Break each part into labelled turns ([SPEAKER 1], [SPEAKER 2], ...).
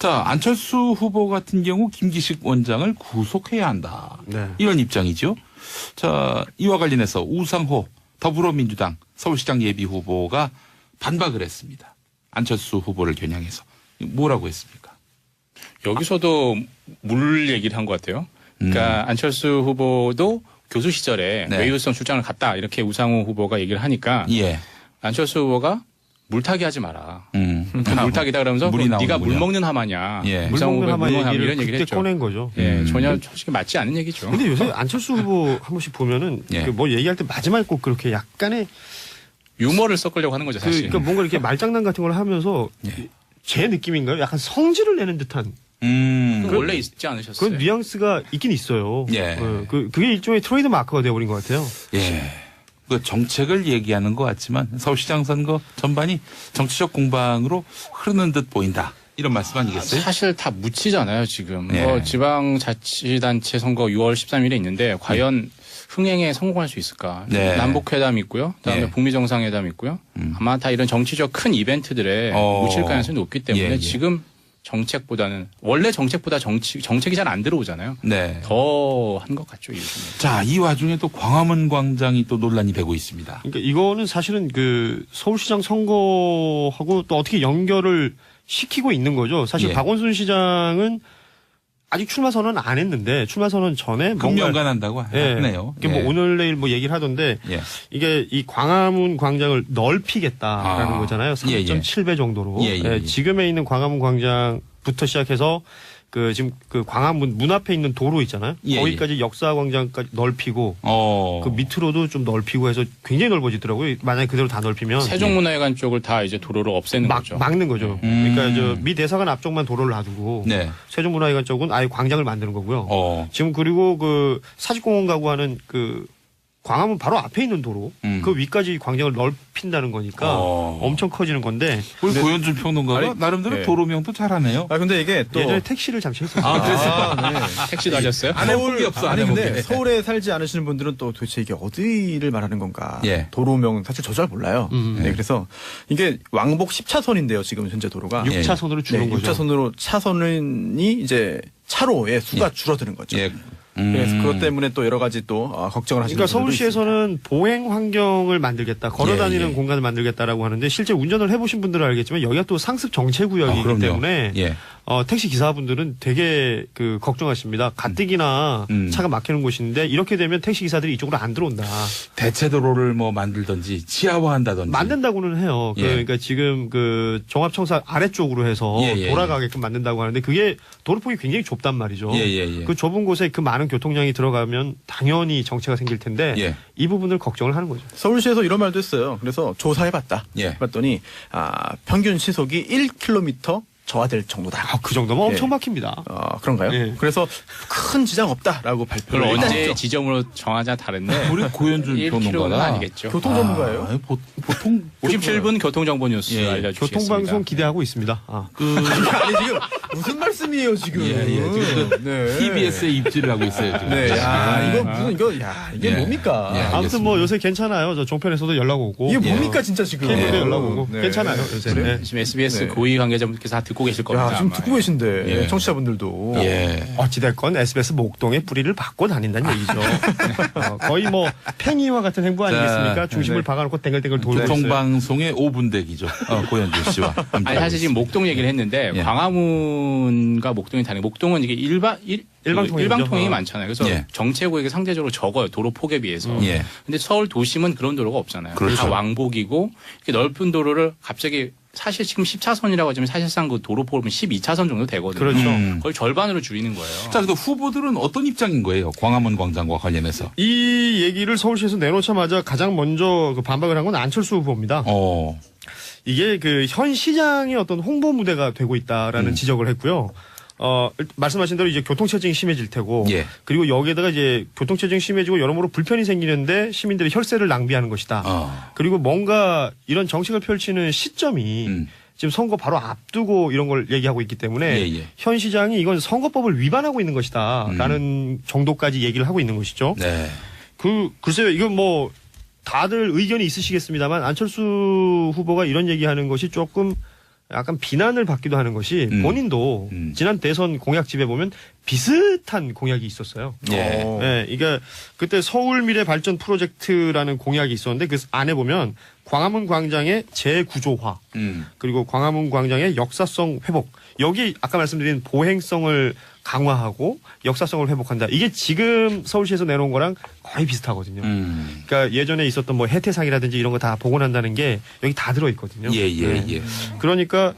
[SPEAKER 1] 자, 안철수 후보 같은 경우 김기식 원장을 구속해야 한다.
[SPEAKER 2] 네.
[SPEAKER 1] 이런 입장이죠. 자, 이와 관련해서 우상호 더불어민주당 서울시장 예비 후보가 반박을 했습니다. 안철수 후보를 겨냥해서. 뭐라고 했습니까?
[SPEAKER 3] 여기서도 물 얘기를 한 것 같아요. 그러니까 안철수 후보도 교수 시절에
[SPEAKER 1] 네.
[SPEAKER 3] 외유성 출장을 갔다 이렇게 우상호 후보가 얘기를 하니까
[SPEAKER 1] 예.
[SPEAKER 3] 안철수 후보가 물타기 하지 마라. 물타기다 그러면서
[SPEAKER 1] 물이
[SPEAKER 3] 네가
[SPEAKER 1] 나오는군요.
[SPEAKER 3] 물 먹는 하마냐.
[SPEAKER 1] 예.
[SPEAKER 3] 우상호
[SPEAKER 2] 물먹는
[SPEAKER 3] 후보가
[SPEAKER 2] 하마
[SPEAKER 3] 이런
[SPEAKER 2] 얘기를
[SPEAKER 3] 얘기를
[SPEAKER 2] 그때
[SPEAKER 3] 했죠.
[SPEAKER 2] 꺼낸 거죠.
[SPEAKER 3] 예, 전혀 솔직히 맞지 않은 얘기죠.
[SPEAKER 2] 근데 요새 안철수 후보 한 번씩 보면은
[SPEAKER 1] 예.
[SPEAKER 2] 그 뭐 얘기할 때 마지막에 꼭 그렇게 약간의
[SPEAKER 3] 유머를 섞으려고 하는 거죠, 사실.
[SPEAKER 2] 그러니까 뭔가 이렇게 말장난 같은 걸 하면서
[SPEAKER 1] 예.
[SPEAKER 2] 제 느낌인가요? 약간 성질을 내는 듯한
[SPEAKER 3] 그건 원래 있지 않으셨어요?
[SPEAKER 2] 그런 뉘앙스가 있긴 있어요.
[SPEAKER 1] 예.
[SPEAKER 2] 그게 일종의 트레이드 마크가 되어버린 것 같아요.
[SPEAKER 1] 예. 그 정책을 얘기하는 것 같지만 서울시장 선거 전반이 정치적 공방으로 흐르는 듯 보인다. 이런 말씀 아니겠어요?
[SPEAKER 3] 사실 다 묻히잖아요, 지금.
[SPEAKER 1] 예.
[SPEAKER 3] 지방자치단체 선거 6월 13일에 있는데 과연 흥행에 성공할 수 있을까?
[SPEAKER 1] 네.
[SPEAKER 3] 남북회담 있고요. 그다음에
[SPEAKER 1] 예.
[SPEAKER 3] 북미 정상회담 있고요. 아마 다 이런 정치적 큰 이벤트들에 묻힐 가능성이 높기 때문에
[SPEAKER 1] 예, 예.
[SPEAKER 3] 지금 정책보다는 원래 정책보다 정책이 잘 안 들어오잖아요.
[SPEAKER 1] 네.
[SPEAKER 3] 더 한 것 같죠, 요즘에.
[SPEAKER 1] 자, 이 와중에 또 광화문 광장이 또 논란이 되고 있습니다.
[SPEAKER 2] 그러니까 이거는 사실은 그 서울시장 선거하고 또 어떻게 연결을 시키고 있는 거죠. 사실
[SPEAKER 1] 예.
[SPEAKER 2] 박원순 시장은 아직 출마 선언 안 했는데 출마 선언 전에
[SPEAKER 1] 금연간 한다고
[SPEAKER 2] 예.
[SPEAKER 1] 하네요.
[SPEAKER 2] 이게 뭐 오늘 내일 뭐 얘기를 하던데
[SPEAKER 1] 예.
[SPEAKER 2] 이게 이 광화문 광장을 넓히겠다라는
[SPEAKER 1] 아.
[SPEAKER 2] 거잖아요.
[SPEAKER 1] 예, 예.
[SPEAKER 2] 3.7배 정도로.
[SPEAKER 1] 예, 예, 예.
[SPEAKER 2] 지금에 있는 광화문 광장부터 시작해서 그 지금 그 광화문 문 앞에 있는 도로 있잖아요.
[SPEAKER 1] 예,
[SPEAKER 2] 거기까지 역사 광장까지 넓히고 그 밑으로도 좀 넓히고 해서 굉장히 넓어지더라고요. 만약에 그대로 다 넓히면
[SPEAKER 3] 세종문화회관 쪽을 다 이제 도로를 없애는 거죠.
[SPEAKER 2] 막는 거죠. 그러니까 저 미 대사관 앞쪽만 도로를 놔두고
[SPEAKER 1] 네.
[SPEAKER 2] 세종문화회관 쪽은 아예 광장을 만드는 거고요. 지금 그리고 그 사직공원 가고 하는 그 광화문 바로 앞에 있는 도로 그 위까지 광장을 넓힌다는 거니까 엄청 커지는 건데
[SPEAKER 1] 우리 고현준 평론가가 나름대로
[SPEAKER 3] 네.
[SPEAKER 1] 도로명도 잘하네요.
[SPEAKER 4] 아 근데 이게 또
[SPEAKER 2] 예전에 택시를 잠시 했었어요.
[SPEAKER 1] 아, 그랬어요?
[SPEAKER 4] 네.
[SPEAKER 3] 택시도 하셨어요?
[SPEAKER 1] 안 해본 게 없어. 안
[SPEAKER 4] 아니
[SPEAKER 1] 해본
[SPEAKER 4] 근데
[SPEAKER 1] 게.
[SPEAKER 4] 서울에 살지 않으시는 분들은 또 도대체 이게 어디를 말하는 건가?
[SPEAKER 1] 예.
[SPEAKER 4] 도로명 사실 저 잘 몰라요. 네, 그래서 이게 왕복 10차선인데요. 지금 현재 도로가
[SPEAKER 2] 6차선으로 주는
[SPEAKER 4] 네,
[SPEAKER 2] 거죠.
[SPEAKER 4] 6차선으로 차선이 이제 차로의 수가 줄어드는 거죠.
[SPEAKER 1] 예.
[SPEAKER 4] 그래서 그것 때문에 또 여러 가지 또 걱정을 하시는
[SPEAKER 2] 그러니까
[SPEAKER 4] 분들도
[SPEAKER 2] 서울시에서는 보행 환경을 만들겠다, 걸어다니는
[SPEAKER 1] 예, 예.
[SPEAKER 2] 공간을 만들겠다라고 하는데 실제 운전을 해보신 분들은 알겠지만 여기가 또 상습 정체 구역이기
[SPEAKER 1] 그럼요.
[SPEAKER 2] 때문에
[SPEAKER 1] 예.
[SPEAKER 2] 택시 기사분들은 되게 그 걱정하십니다. 가뜩이나 차가 막히는 곳인데 이렇게 되면 택시 기사들이 이쪽으로 안 들어온다.
[SPEAKER 1] 대체 도로를 뭐 만들든지 지하화한다든지.
[SPEAKER 2] 만든다고는 해요.
[SPEAKER 1] 예.
[SPEAKER 2] 그러니까 지금 그 종합청사 아래쪽으로 해서
[SPEAKER 1] 예, 예,
[SPEAKER 2] 돌아가게끔 만든다고 하는데 그게 도로폭이 굉장히 좁단 말이죠.
[SPEAKER 1] 예, 예, 예.
[SPEAKER 2] 그 좁은 곳에 그 많은 교통량이 들어가면 당연히 정체가 생길 텐데
[SPEAKER 1] 예.
[SPEAKER 2] 이 부분을 걱정을 하는 거죠.
[SPEAKER 4] 서울시에서 이런 말도 했어요. 그래서 조사해봤다.
[SPEAKER 1] 예.
[SPEAKER 4] 봤더니 평균 시속이 1km 저하될 정도다.
[SPEAKER 2] 그 정도면
[SPEAKER 4] 예.
[SPEAKER 2] 엄청 막힙니다.
[SPEAKER 4] 그런가요?
[SPEAKER 2] 예.
[SPEAKER 4] 그래서 큰 지장 없다라고 발표를
[SPEAKER 3] 그걸 언제
[SPEAKER 4] 했죠.
[SPEAKER 3] 지점으로 정하자 다른데
[SPEAKER 1] 우리 고현준
[SPEAKER 3] 1km는
[SPEAKER 1] 평론가가
[SPEAKER 3] 아니겠죠.
[SPEAKER 4] 교통 전문가예요.
[SPEAKER 1] 보통
[SPEAKER 3] 57분 교통정보 뉴스
[SPEAKER 1] 예.
[SPEAKER 3] 알려주시겠습니다.
[SPEAKER 2] 교통방송 기대하고 있습니다.
[SPEAKER 4] 아니 지금 무슨 말씀이에요 지금?
[SPEAKER 1] 예, 예. 지금
[SPEAKER 4] 네.
[SPEAKER 1] TBS에 입지를 하고 있어요. 지금.
[SPEAKER 4] 네, 야 이거 무슨 이게
[SPEAKER 1] 예.
[SPEAKER 4] 뭡니까?
[SPEAKER 1] 예.
[SPEAKER 2] 아무튼 뭐 요새 괜찮아요. 저 종편에서도 연락 오고.
[SPEAKER 4] 이게 뭡니까 진짜 지금?
[SPEAKER 2] 케이블도
[SPEAKER 1] 예.
[SPEAKER 2] 연락 오고.
[SPEAKER 4] 네.
[SPEAKER 2] 괜찮아요 요새.
[SPEAKER 4] 그래?
[SPEAKER 2] 네.
[SPEAKER 3] 지금 SBS
[SPEAKER 4] 네.
[SPEAKER 3] 고위 관계자분들께서 다 듣고 계실 겁니다.
[SPEAKER 4] 야 지금
[SPEAKER 3] 아마.
[SPEAKER 4] 듣고 계신데
[SPEAKER 1] 예.
[SPEAKER 4] 청취자분들도.
[SPEAKER 1] 예.
[SPEAKER 2] 어찌됐건 SBS 목동의 뿌리를 받고 다닌다는 얘기죠. 거의 뭐 팽이와 같은 행보 아니겠습니까? 중심을
[SPEAKER 4] 네.
[SPEAKER 2] 박아놓고 땡글땡글 돌고 있어요.
[SPEAKER 1] 교통방송의 5분 대기죠. 고현준 씨와.
[SPEAKER 3] 아니 사실 지금 목동 얘기를 했는데
[SPEAKER 1] 예.
[SPEAKER 3] 광화문과 목동이 다른 목동은 이게
[SPEAKER 2] 일방통행이죠.
[SPEAKER 3] 일방통행이 많잖아요. 그래서
[SPEAKER 1] 예.
[SPEAKER 3] 정체구역이 상대적으로 적어요. 도로 폭에 비해서.
[SPEAKER 1] 예.
[SPEAKER 3] 근데 서울 도심은 그런 도로가 없잖아요.
[SPEAKER 1] 그렇죠.
[SPEAKER 3] 다 왕복이고 이렇게 넓은 도로를 갑자기 사실 지금 10차선이라고 하지만 사실상 그 도로폭을 보면 12차선 정도 되거든요.
[SPEAKER 2] 그렇죠.
[SPEAKER 3] 거의 절반으로 줄이는 거예요.
[SPEAKER 1] 자, 근데 후보들은 어떤 입장인 거예요? 광화문 광장과 관련해서.
[SPEAKER 2] 이 얘기를 서울시에서 내놓자마자 가장 먼저 그 반박을 한 건 안철수 후보입니다. 이게 그 현 시장의 어떤 홍보 무대가 되고 있다라는 지적을 했고요. 말씀하신 대로 이제 교통체증이 심해질 테고,
[SPEAKER 1] 예.
[SPEAKER 2] 그리고 여기에다가 이제 교통체증이 심해지고 여러모로 불편이 생기는데 시민들의 혈세를 낭비하는 것이다. 그리고 뭔가 이런 정책을 펼치는 시점이 지금 선거 바로 앞두고 이런 걸 얘기하고 있기 때문에
[SPEAKER 1] 예, 예.
[SPEAKER 2] 현 시장이 이건 선거법을 위반하고 있는 것이다라는 정도까지 얘기를 하고 있는 것이죠.
[SPEAKER 1] 네.
[SPEAKER 2] 글쎄요, 이건 뭐 다들 의견이 있으시겠습니다만 안철수 후보가 이런 얘기하는 것이 조금 약간 비난을 받기도 하는 것이 본인도 지난 대선 공약집에 보면 비슷한 공약이 있었어요.
[SPEAKER 1] 예.
[SPEAKER 2] 네, 이게 그때 서울 미래 발전 프로젝트라는 공약이 있었는데 그 안에 보면 광화문 광장의 재구조화 그리고 광화문 광장의 역사성 회복 여기 아까 말씀드린 보행성을 강화하고 역사성을 회복한다. 이게 지금 서울시에서 내놓은 거랑 거의 비슷하거든요. 그러니까 예전에 있었던 뭐 혜태상이라든지 이런 거 다 복원한다는 게 여기 다 들어있거든요.
[SPEAKER 1] 예.
[SPEAKER 2] 그러니까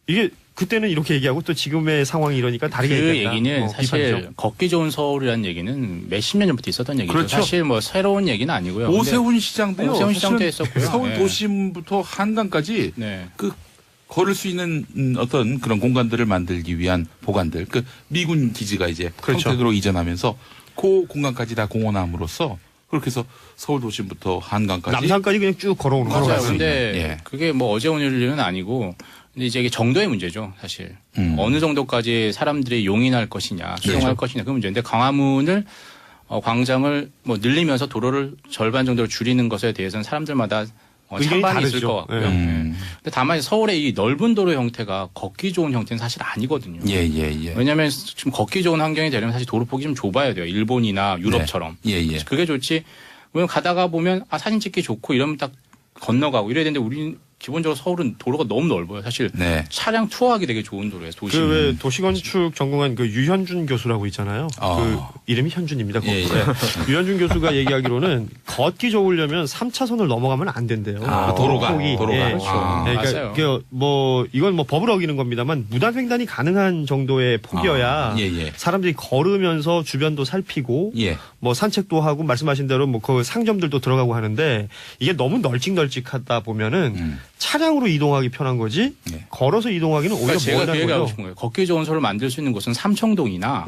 [SPEAKER 2] 이게 그때는 이렇게 얘기하고 또 지금의 상황이 이러니까 다르게
[SPEAKER 3] 그
[SPEAKER 2] 얘기한다.
[SPEAKER 3] 얘기는 사실
[SPEAKER 2] 비판이죠.
[SPEAKER 3] 걷기 좋은 서울이라는 얘기는 몇십 년 전부터 있었던 얘기죠.
[SPEAKER 1] 그렇죠.
[SPEAKER 3] 사실 뭐 새로운 얘기는 아니고요.
[SPEAKER 1] 오세훈 시장도요.
[SPEAKER 3] 오세훈 시장도
[SPEAKER 1] 사실은
[SPEAKER 3] 했었고요.
[SPEAKER 1] 서울
[SPEAKER 3] 네.
[SPEAKER 1] 도심부터 한강까지
[SPEAKER 3] 네.
[SPEAKER 1] 그 걸을 수 있는 어떤 그런 공간들을 만들기 위한 보관들. 그 미군 기지가 이제
[SPEAKER 2] 그렇죠.
[SPEAKER 1] 평택으로 이전하면서 그 공간까지 다 공헌함으로써 그렇게 해서 서울 도심부터 한강까지
[SPEAKER 2] 남산까지 그냥 쭉 걸어오는
[SPEAKER 3] 맞아요.
[SPEAKER 2] 거죠.
[SPEAKER 3] 근데
[SPEAKER 1] 예.
[SPEAKER 3] 그게 뭐 어제 오늘 일은 아니고 근데 이제 이게 정도의 문제죠, 사실. 어느 정도까지 사람들이 용인할 것이냐, 수용할 것이냐 그 문제인데 광화문을 광장을 뭐 늘리면서 도로를 절반 정도로 줄이는 것에 대해서는 사람들마다
[SPEAKER 2] 의견이
[SPEAKER 3] 찬반이 있을
[SPEAKER 2] 다르죠.
[SPEAKER 3] 것 같고요.
[SPEAKER 2] 예.
[SPEAKER 3] 근데 다만 서울의 이 넓은 도로 형태가 걷기 좋은 형태는 사실 아니거든요.
[SPEAKER 1] 예.
[SPEAKER 3] 왜냐하면 지금 걷기 좋은 환경이 되려면 사실 도로폭이 좀 좁아야 돼요. 일본이나 유럽처럼.
[SPEAKER 1] 예.
[SPEAKER 3] 그게 좋지. 왜냐면 가다가 보면 사진 찍기 좋고 이러면 딱 건너가고 이래야 되는데 우리는 기본적으로 서울은 도로가 너무 넓어요. 사실
[SPEAKER 1] 네.
[SPEAKER 3] 차량 투어하기 되게 좋은 도로예요. 도시.
[SPEAKER 2] 그 왜 도시건축 전공한 그 유현준 교수라고 있잖아요. 그 이름이 현준입니다.
[SPEAKER 1] 예.
[SPEAKER 2] 유현준 교수가 얘기하기로는 걷기 좋으려면 3차선을 넘어가면 안 된대요.
[SPEAKER 1] 아, 도로가.
[SPEAKER 2] 폭이.
[SPEAKER 1] 도로가.
[SPEAKER 2] 예.
[SPEAKER 1] 아,
[SPEAKER 2] 예,
[SPEAKER 3] 맞아요.
[SPEAKER 2] 그러니까 뭐 이건 뭐 법을 어기는 겁니다만 무단횡단이 가능한 정도의 폭이어야
[SPEAKER 1] 예.
[SPEAKER 2] 사람들이 걸으면서 주변도 살피고
[SPEAKER 1] 예.
[SPEAKER 2] 뭐 산책도 하고 말씀하신 대로 뭐 그 상점들도 들어가고 하는데 이게 너무 널찍널찍하다 보면은 차량으로 이동하기 편한 거지
[SPEAKER 1] 네.
[SPEAKER 2] 걸어서 이동하기는 오히려
[SPEAKER 3] 그러니까 제가 그
[SPEAKER 2] 멀다는
[SPEAKER 3] 얘기하고
[SPEAKER 2] 거죠.
[SPEAKER 3] 싶은 거예요. 걷기 좋은 서울을 만들 수 있는 곳은 삼청동이나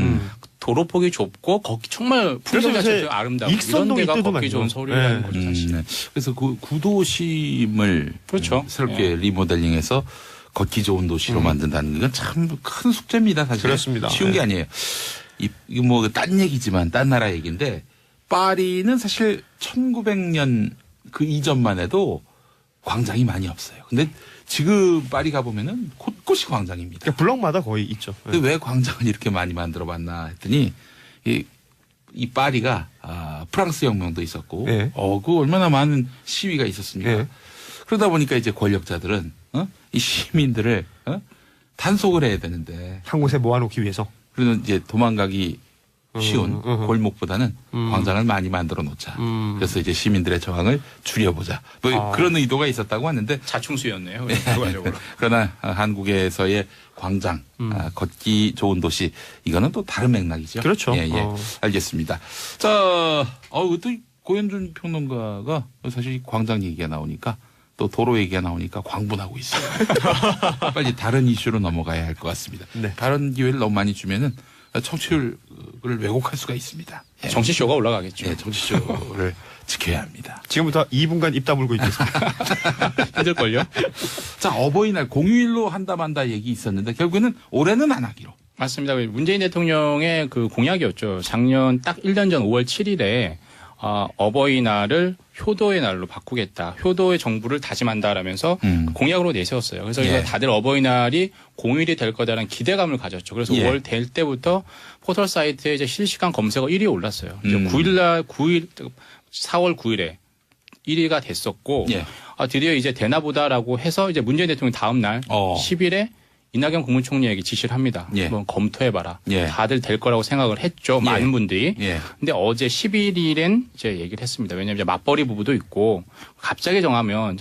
[SPEAKER 3] 도로폭이 좁고 걷기 정말 풍경
[SPEAKER 2] 그래서
[SPEAKER 3] 자체가
[SPEAKER 2] 요새
[SPEAKER 3] 아름다고 이런
[SPEAKER 2] 익선동
[SPEAKER 3] 데가
[SPEAKER 2] 이때도
[SPEAKER 3] 걷기
[SPEAKER 2] 많죠.
[SPEAKER 3] 좋은 서울이라는
[SPEAKER 2] 네.
[SPEAKER 3] 거죠. 사실.
[SPEAKER 1] 네. 그래서 그 구도심을
[SPEAKER 3] 그렇죠.
[SPEAKER 1] 새롭게 리모델링해서 걷기 좋은 도시로 만든다는 건 참 큰 숙제입니다. 사실.
[SPEAKER 2] 그렇습니다.
[SPEAKER 1] 쉬운 게 아니에요. 이거 뭐 딴 얘기지만 딴 나라 얘기인데 파리는 사실 1900년 그 이전만 해도 광장이 많이 없어요. 근데 지금 파리 가보면은 곳곳이 광장입니다.
[SPEAKER 2] 그러니까 블럭마다 거의 있죠.
[SPEAKER 1] 근데 왜 광장을 이렇게 많이 만들어 봤나 했더니 이 파리가 프랑스 혁명도 있었고
[SPEAKER 2] 네.
[SPEAKER 1] 그 얼마나 많은 시위가 있었습니까?
[SPEAKER 2] 네.
[SPEAKER 1] 그러다 보니까 이제 권력자들은 이 시민들을 단속을 해야 되는데
[SPEAKER 2] 한 곳에 모아놓기 위해서.
[SPEAKER 1] 그러면 이제 도망가기 쉬운 골목보다는 광장을 많이 만들어 놓자. 그래서 이제 시민들의 저항을 줄여보자. 뭐 그런 의도가 있었다고 하는데
[SPEAKER 3] 자충수였네요. 결과적으로.
[SPEAKER 1] 그러나 한국에서의 광장, 걷기 좋은 도시 이거는 또 다른 맥락이죠.
[SPEAKER 2] 그렇죠.
[SPEAKER 1] 예. 알겠습니다. 자, 또 고현준 평론가가 사실 이 광장 얘기가 나오니까 또 도로 얘기가 나오니까 광분하고 있어요. 빨리 다른 이슈로 넘어가야 할 것 같습니다.
[SPEAKER 2] 네.
[SPEAKER 1] 다른 기회를 너무 많이 주면은 청취율을 왜곡할 수가 있습니다. 예.
[SPEAKER 3] 정치쇼가 올라가겠죠.
[SPEAKER 1] 예, 정치쇼를 지켜야 합니다.
[SPEAKER 2] 지금부터 2분간 입 다물고 있겠습니다.
[SPEAKER 3] 힘들걸요?
[SPEAKER 1] 자, 어버이날 공휴일로 한다 만다 얘기 있었는데 결국에는 올해는 안 하기로.
[SPEAKER 3] 맞습니다. 문재인 대통령의 그 공약이었죠. 작년 딱 1년 전 5월 7일에 어버이날을 효도의 날로 바꾸겠다. 효도의 정부를 다짐한다라면서 공약으로 내세웠어요. 그래서
[SPEAKER 1] 예.
[SPEAKER 3] 이거 다들 어버이날이 공휴일이 될 거다라는 기대감을 가졌죠. 그래서
[SPEAKER 1] 예.
[SPEAKER 3] 5월 될 때부터 포털 사이트에 이제 실시간 검색어 1위에 올랐어요. 이제 4월 9일에 1위가 됐었고
[SPEAKER 1] 예.
[SPEAKER 3] 드디어 이제 되나보다라고 해서 이제 문재인 대통령 다음 날 10일에 이낙연 국무총리에게 지시를 합니다.
[SPEAKER 1] 예.
[SPEAKER 3] 한번 검토해봐라.
[SPEAKER 1] 예.
[SPEAKER 3] 다들 될 거라고 생각을 했죠.
[SPEAKER 1] 예.
[SPEAKER 3] 많은 분들이.
[SPEAKER 1] 예.
[SPEAKER 3] 근데 어제 11일엔 이제 얘기를 했습니다. 왜냐하면 이제 맞벌이 부부도 있고 갑자기 정하면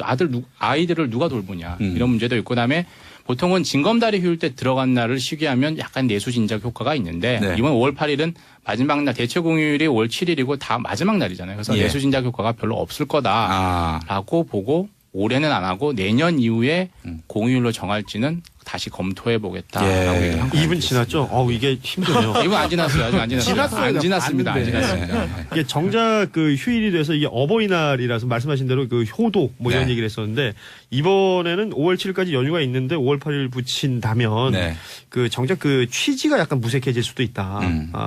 [SPEAKER 3] 아이들을 누가 돌보냐 이런 문제도 있고 그다음에 보통은 징검다리 휴일 때 들어간 날을 시기하면 약간 내수진작 효과가 있는데
[SPEAKER 1] 네.
[SPEAKER 3] 이번 5월 8일은 마지막 날 대체 공휴일이 5월 7일이고 다 마지막 날이잖아요. 그래서
[SPEAKER 1] 예.
[SPEAKER 3] 내수진작 효과가 별로 없을 거다라고 보고 올해는 안 하고 내년 이후에 공휴일로 정할지는 다시 검토해 보겠다라고
[SPEAKER 1] 예.
[SPEAKER 3] 얘기를 한 거예요.
[SPEAKER 2] 2분 지났죠? 이게 힘드네요.
[SPEAKER 3] 이분 안 지났어요. 아직 안 지났어요.
[SPEAKER 2] 지났어요.
[SPEAKER 3] 안 지났습니다. 안
[SPEAKER 2] 봤는데.
[SPEAKER 3] 지났습니다.
[SPEAKER 2] 이게 정작 그 휴일이 돼서 이게 어버이날이라서 말씀하신 대로 그 효도 뭐 이런
[SPEAKER 1] 네.
[SPEAKER 2] 얘기를 했었는데 이번에는 5월 7일까지 연휴가 있는데 5월 8일 붙인다면
[SPEAKER 1] 네.
[SPEAKER 2] 그 정작 그 취지가 약간 무색해질 수도 있다.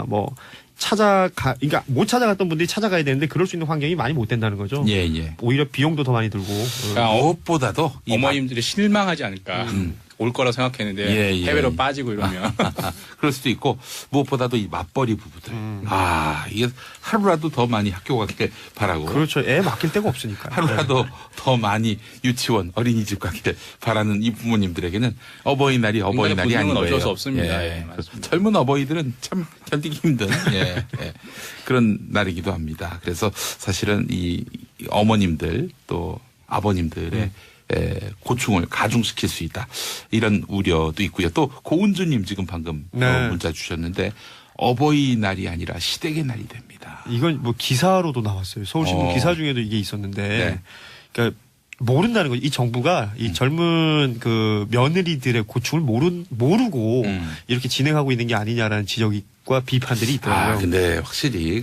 [SPEAKER 2] 뭐 그러니까 못 찾아갔던 분들이 찾아가야 되는데 그럴 수 있는 환경이 많이 못 된다는 거죠.
[SPEAKER 1] 예.
[SPEAKER 2] 오히려 비용도 더 많이 들고.
[SPEAKER 3] 그러니까
[SPEAKER 1] 무엇보다도 이
[SPEAKER 3] 어머님들이 실망하지 않을까. 올 거라 생각했는데
[SPEAKER 1] 예, 예.
[SPEAKER 3] 해외로 빠지고 이러면
[SPEAKER 1] 그럴 수도 있고 무엇보다도 이 맞벌이 부부들. 이게 하루라도 더 많이 학교 가길 바라고.
[SPEAKER 2] 그렇죠. 애 맡길 데가 없으니까.
[SPEAKER 1] 하루라도 더 많이 유치원, 어린이집 가길 바라는 이 부모님들에게는 어버이날이 어버이날이
[SPEAKER 3] 본능은
[SPEAKER 1] 아닌 거예요.
[SPEAKER 3] 어쩔 수 없습니다.
[SPEAKER 1] 예.
[SPEAKER 3] 예, 맞습니다.
[SPEAKER 1] 젊은 어버이들은 참 견디기 힘든 그런 날이기도 합니다. 그래서 사실은 이 어머님들 또 아버님들의 고충을 가중시킬 수 있다. 이런 우려도 있고요. 또 고은주님 지금 방금
[SPEAKER 2] 네.
[SPEAKER 1] 문자 주셨는데 어버이날이 아니라 시댁의 날이 됩니다.
[SPEAKER 2] 이건 뭐 기사로도 나왔어요. 서울신문 기사 중에도 이게 있었는데,
[SPEAKER 1] 네.
[SPEAKER 2] 그러니까 모른다는 거죠. 이 정부가 이 젊은 그 며느리들의 고충을 모르고 이렇게 진행하고 있는 게 아니냐라는 지적과 비판들이 있더라고요.
[SPEAKER 1] 근데 확실히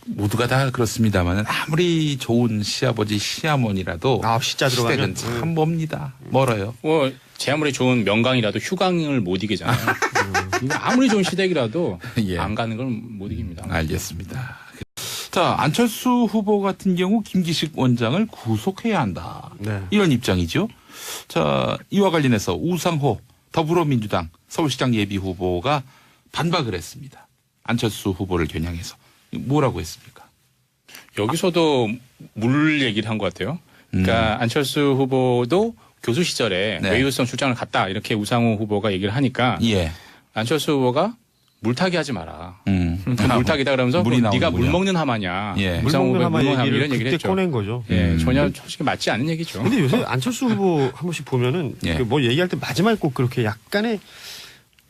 [SPEAKER 1] 모두가 다 그렇습니다만은 아무리 좋은 시아버지 시어머니라도
[SPEAKER 2] 시자 들어가면
[SPEAKER 1] 시댁은 참 멉니다. 멀어요.
[SPEAKER 3] 뭐 제 아무리 좋은 명강이라도 휴강을 못 이기잖아요. 이거 아무리 좋은 시댁이라도
[SPEAKER 1] 예.
[SPEAKER 3] 안 가는 걸 못 이깁니다.
[SPEAKER 1] 알겠습니다. 자, 안철수 후보 같은 경우 김기식 원장을 구속해야 한다.
[SPEAKER 2] 네.
[SPEAKER 1] 이런 입장이죠. 자, 이와 관련해서 우상호 더불어민주당 서울시장 예비 후보가 반박을 했습니다. 안철수 후보를 겨냥해서. 뭐라고 했습니까?
[SPEAKER 3] 여기서도 물 얘기를 한 것 같아요. 그러니까 안철수 후보도 교수 시절에
[SPEAKER 1] 네.
[SPEAKER 3] 외유성 출장을 갔다 이렇게 우상호 후보가 얘기를 하니까
[SPEAKER 1] 예.
[SPEAKER 3] 안철수 후보가 물타기 하지 마라.
[SPEAKER 1] 그러니까
[SPEAKER 3] 물타기다 그러면서
[SPEAKER 1] 물이
[SPEAKER 3] 네가 물
[SPEAKER 1] 나오는군요.
[SPEAKER 3] 먹는 하마냐.
[SPEAKER 1] 예.
[SPEAKER 2] 물
[SPEAKER 3] 우상호
[SPEAKER 2] 먹는
[SPEAKER 3] 후보가
[SPEAKER 2] 하마
[SPEAKER 3] 물 먹는 하마
[SPEAKER 2] 얘기를
[SPEAKER 3] 이런 얘기를
[SPEAKER 2] 그때
[SPEAKER 3] 했죠.
[SPEAKER 2] 꺼낸 거죠.
[SPEAKER 3] 예, 전혀 솔직히 맞지 않은 얘기죠.
[SPEAKER 2] 근데 요새 안철수 후보 한 번씩 보면은
[SPEAKER 1] 예.
[SPEAKER 2] 그 뭐 얘기할 때 마지막에 꼭 그렇게 약간의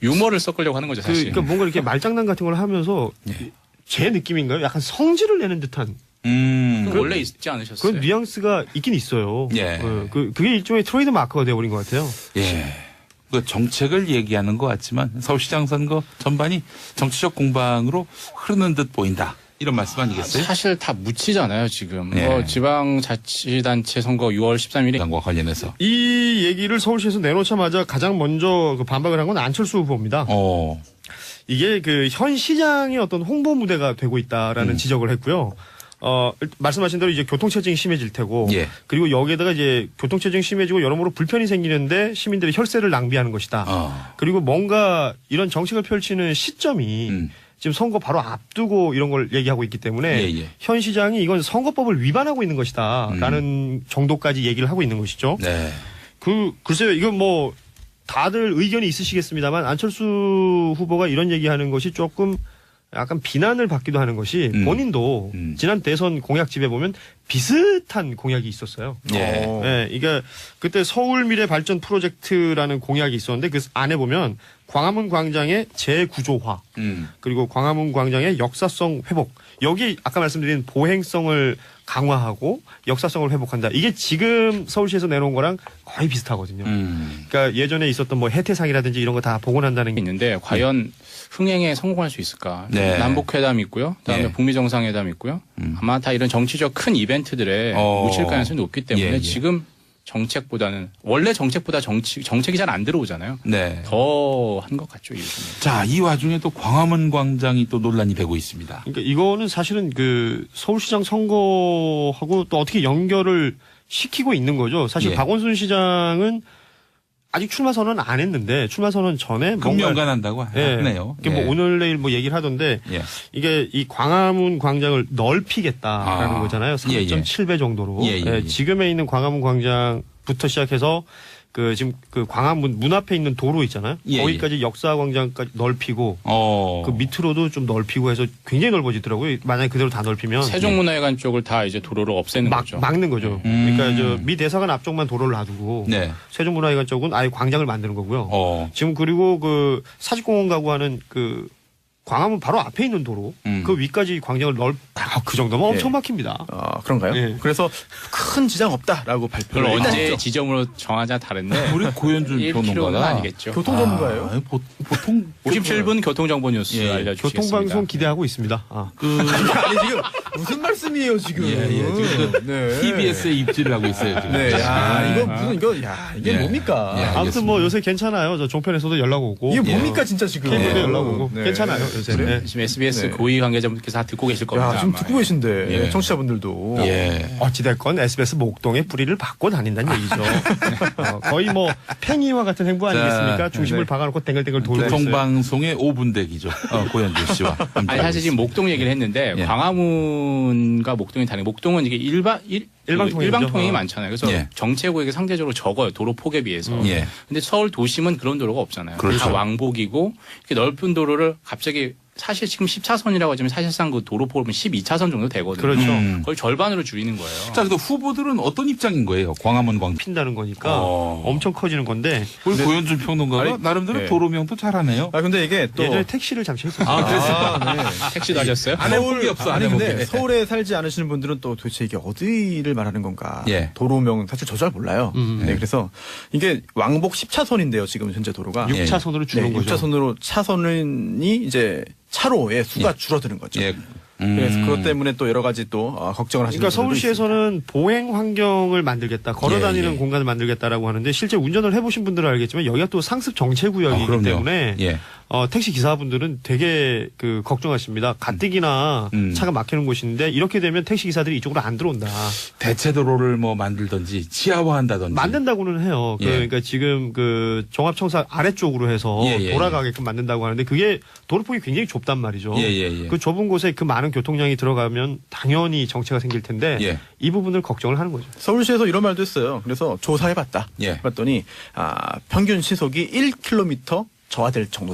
[SPEAKER 3] 유머를 섞으려고 하는 거죠, 사실.
[SPEAKER 2] 그러니까 뭔가 이렇게 말장난 같은 걸 하면서
[SPEAKER 1] 예.
[SPEAKER 2] 제 느낌인가요? 약간 성질을 내는 듯한
[SPEAKER 3] 원래 있지 않으셨어요?
[SPEAKER 2] 그런 뉘앙스가 있긴 있어요.
[SPEAKER 1] 예.
[SPEAKER 2] 그게 일종의 트레이드 마크가 되어버린 것 같아요.
[SPEAKER 1] 예. 그 정책을 얘기하는 것 같지만 서울시장 선거 전반이 정치적 공방으로 흐르는 듯 보인다. 이런 말씀 아니겠어요?
[SPEAKER 3] 사실 다 묻히잖아요, 지금.
[SPEAKER 1] 예.
[SPEAKER 3] 지방자치단체 선거 6월 13일에
[SPEAKER 1] 당과 관련해서.
[SPEAKER 2] 이 얘기를 서울시에서 내놓자마자 가장 먼저 그 반박을 한 건 안철수 후보입니다. 이게 그 현 시장의 어떤 홍보 무대가 되고 있다라는 지적을 했고요. 말씀하신 대로 이제 교통체증이 심해질 테고,
[SPEAKER 1] 예.
[SPEAKER 2] 그리고 여기에다가 이제 교통체증이 심해지고 여러모로 불편이 생기는데 시민들의 혈세를 낭비하는 것이다. 그리고 뭔가 이런 정책을 펼치는 시점이 지금 선거 바로 앞두고 이런 걸 얘기하고 있기 때문에
[SPEAKER 1] 예.
[SPEAKER 2] 현 시장이 이건 선거법을 위반하고 있는 것이다라는 정도까지 얘기를 하고 있는 것이죠.
[SPEAKER 1] 네.
[SPEAKER 2] 글쎄요, 이건 뭐 다들 의견이 있으시겠습니다만 안철수 후보가 이런 얘기하는 것이 조금 약간 비난을 받기도 하는 것이 본인도 지난 대선 공약집에 보면 비슷한 공약이 있었어요.
[SPEAKER 1] 예.
[SPEAKER 2] 이게 그때 서울 미래 발전 프로젝트라는 공약이 있었는데 그 안에 보면 광화문 광장의 재구조화 그리고 광화문 광장의 역사성 회복 여기 아까 말씀드린 보행성을 강화하고 역사성을 회복한다. 이게 지금 서울시에서 내놓은 거랑 거의 비슷하거든요. 그러니까 예전에 있었던 뭐 혜태상이라든지 이런 거 다 복원한다는 게
[SPEAKER 3] 있는데 과연 흥행에 성공할 수 있을까?
[SPEAKER 1] 네.
[SPEAKER 3] 남북회담 있고요. 그다음에
[SPEAKER 1] 네.
[SPEAKER 3] 북미 정상회담 있고요. 아마 다 이런 정치적 큰 이벤트들에 묻힐 가능성이 높기 때문에
[SPEAKER 1] 예.
[SPEAKER 3] 지금 정책보다는 원래 정책보다 정책이 잘 안 들어오잖아요.
[SPEAKER 1] 네.
[SPEAKER 3] 더 한 것 같죠, 요즘에.
[SPEAKER 1] 자, 이 와중에 또 광화문 광장이 또 논란이 되고 있습니다.
[SPEAKER 2] 그러니까 이거는 사실은 그 서울시장 선거하고 또 어떻게 연결을 시키고 있는 거죠. 사실
[SPEAKER 1] 예.
[SPEAKER 2] 박원순 시장은 아직 출마 선언 안 했는데 출마 선언 전에
[SPEAKER 1] 금연간 한다고 하네요.
[SPEAKER 2] 이게 뭐 오늘 내일 뭐 얘기를 하던데
[SPEAKER 1] 예.
[SPEAKER 2] 이게 이 광화문 광장을 넓히겠다라는 거잖아요. 3.7배 정도로.
[SPEAKER 1] 예.
[SPEAKER 2] 지금에 있는 광화문 광장부터 시작해서 그 지금 그 광화문 문 앞에 있는 도로 있잖아요.
[SPEAKER 1] 예.
[SPEAKER 2] 거기까지 역사 광장까지 넓히고 그 밑으로도 좀 넓히고 해서 굉장히 넓어지더라고요. 만약에 그대로 다 넓히면
[SPEAKER 3] 세종문화회관 쪽을 다 이제 도로로 없애는 거죠.
[SPEAKER 2] 막는 거죠. 그러니까 저 미 대사관 앞쪽만 도로를 놔두고
[SPEAKER 1] 네.
[SPEAKER 2] 세종문화회관 쪽은 아예 광장을 만드는 거고요. 지금 그리고 그 사직공원 가고 하는 그 광화문 바로 앞에 있는 도로 그 위까지 광장을 그 정도면 엄청 막힙니다.
[SPEAKER 4] 그런가요?
[SPEAKER 2] 예.
[SPEAKER 4] 그래서 큰 지장 없다라고 발표를
[SPEAKER 3] 그걸 언제
[SPEAKER 4] 했죠.
[SPEAKER 3] 지점으로 정하자 다른데
[SPEAKER 1] 우리 고현준
[SPEAKER 3] 1km는
[SPEAKER 1] 평론가가
[SPEAKER 3] 아니겠죠.
[SPEAKER 4] 교통 전문가예요?
[SPEAKER 1] 보통
[SPEAKER 3] 57분 교통정보 뉴스
[SPEAKER 1] 예.
[SPEAKER 3] 알려주시겠습니다.
[SPEAKER 2] 교통방송 기대하고 있습니다.
[SPEAKER 4] 아니 지금 무슨 말씀이에요 지금?
[SPEAKER 1] 예, 지금
[SPEAKER 4] 네.
[SPEAKER 1] TBS에 입지를 하고 있어요. 지금.
[SPEAKER 4] 네, 야, 이거 무슨 이게
[SPEAKER 1] 예.
[SPEAKER 4] 뭡니까?
[SPEAKER 1] 예.
[SPEAKER 2] 아무튼 뭐 요새 괜찮아요. 저 종편에서도 연락 오고.
[SPEAKER 4] 이게 뭡니까 진짜 지금?
[SPEAKER 2] 케이블도
[SPEAKER 1] 예.
[SPEAKER 2] 연락 오고.
[SPEAKER 4] 네.
[SPEAKER 2] 괜찮아요 요새. 네.
[SPEAKER 3] 지금 SBS
[SPEAKER 4] 네.
[SPEAKER 3] 고위 관계자분께서 다 듣고 계실 겁니다.
[SPEAKER 4] 야, 지금
[SPEAKER 3] 아마.
[SPEAKER 4] 듣고 계신데
[SPEAKER 1] 예.
[SPEAKER 4] 청취자분들도.
[SPEAKER 1] 예.
[SPEAKER 2] 어찌됐건 SBS 목동의 뿌리를 받고 다닌다는 얘기죠. 거의 뭐 팽이와 같은 행보 아니겠습니까?
[SPEAKER 1] 자,
[SPEAKER 2] 중심을
[SPEAKER 4] 네.
[SPEAKER 2] 박아놓고 댕글댕글 돌고 있어요.
[SPEAKER 1] 교통방송의 5분 대기죠. 고현주 씨와. 함께하고
[SPEAKER 3] 아니 사실 지금
[SPEAKER 1] 있습니다.
[SPEAKER 3] 목동 얘기를 했는데
[SPEAKER 1] 예.
[SPEAKER 3] 광화문과 목동이 다른 게 목동은 이게
[SPEAKER 2] 일방통행이죠.
[SPEAKER 3] 일방통행이 많잖아요. 그래서
[SPEAKER 1] 예.
[SPEAKER 3] 정체구역이 상대적으로 적어요. 도로 폭에 비해서.
[SPEAKER 1] 예.
[SPEAKER 3] 근데 서울 도심은 그런 도로가 없잖아요.
[SPEAKER 1] 그렇죠.
[SPEAKER 3] 다 왕복이고 이렇게 넓은 도로를 갑자기 사실 지금 14선이라고 하지만 사실상 그 도로 폭을 보면 12차선 정도 되거든요.
[SPEAKER 2] 그렇죠.
[SPEAKER 3] 거의 절반으로 줄이는 거예요.
[SPEAKER 1] 자, 근데 후보들은 어떤 입장인 거예요? 광화문 광.
[SPEAKER 2] 핀다는 거니까 엄청 커지는 건데
[SPEAKER 1] 우리 고현준 평론가가
[SPEAKER 4] 아니,
[SPEAKER 1] 나름대로
[SPEAKER 4] 네.
[SPEAKER 1] 도로명도 잘하네요.
[SPEAKER 4] 아 근데 이게 또
[SPEAKER 2] 예전에 택시를 잠시 했었어요.
[SPEAKER 4] 네.
[SPEAKER 3] 택시도 하셨어요?
[SPEAKER 1] 안 해본 게 없어. 안
[SPEAKER 4] 아니
[SPEAKER 1] 해본
[SPEAKER 4] 근데
[SPEAKER 1] 게.
[SPEAKER 4] 서울에 살지 않으시는 분들은 또 도대체 이게 어디를 말하는 건가?
[SPEAKER 1] 예.
[SPEAKER 4] 도로명 사실 저 잘 몰라요. 네, 그래서 이게 왕복 10차선인데요. 지금 현재 도로가
[SPEAKER 2] 6차선으로 줄은
[SPEAKER 4] 네,
[SPEAKER 2] 거죠.
[SPEAKER 4] 6차선으로 차선이 이제 차로의 수가 줄어드는 거죠.
[SPEAKER 1] 예.
[SPEAKER 4] 그래서 그것 때문에 또 여러 가지 또 걱정을 하시는
[SPEAKER 2] 그러니까
[SPEAKER 4] 분들도 있습니다.
[SPEAKER 2] 서울시에서는 보행 환경을 만들겠다, 걸어다니는
[SPEAKER 1] 예.
[SPEAKER 2] 공간을 만들겠다라고 하는데 실제 운전을 해보신 분들은 알겠지만 여기가 또 상습 정체구역이기
[SPEAKER 1] 그럼요.
[SPEAKER 2] 때문에
[SPEAKER 1] 예.
[SPEAKER 2] 택시 기사분들은 되게 걱정하십니다. 가뜩이나 차가 막히는 곳인데 이렇게 되면 택시 기사들이 이쪽으로 안 들어온다.
[SPEAKER 1] 대체 도로를 뭐 만들든지 지하화한다든지.
[SPEAKER 2] 만든다고는 해요.
[SPEAKER 1] 예.
[SPEAKER 2] 그러니까 지금 정합청사 아래쪽으로 해서
[SPEAKER 1] 예.
[SPEAKER 2] 돌아가게끔 만든다고 하는데 그게 도로폭이 굉장히 좁단 말이죠.
[SPEAKER 1] 예.
[SPEAKER 2] 그 좁은 곳에 그 많은 교통량이 들어가면 당연히 정체가 생길 텐데
[SPEAKER 1] 예.
[SPEAKER 2] 이 부분을 걱정을 하는 거죠.
[SPEAKER 4] 서울시에서 이런 말도 했어요. 그래서 조사해봤다.
[SPEAKER 1] 예.
[SPEAKER 4] 봤더니 평균 시속이 1km 저하될 정도.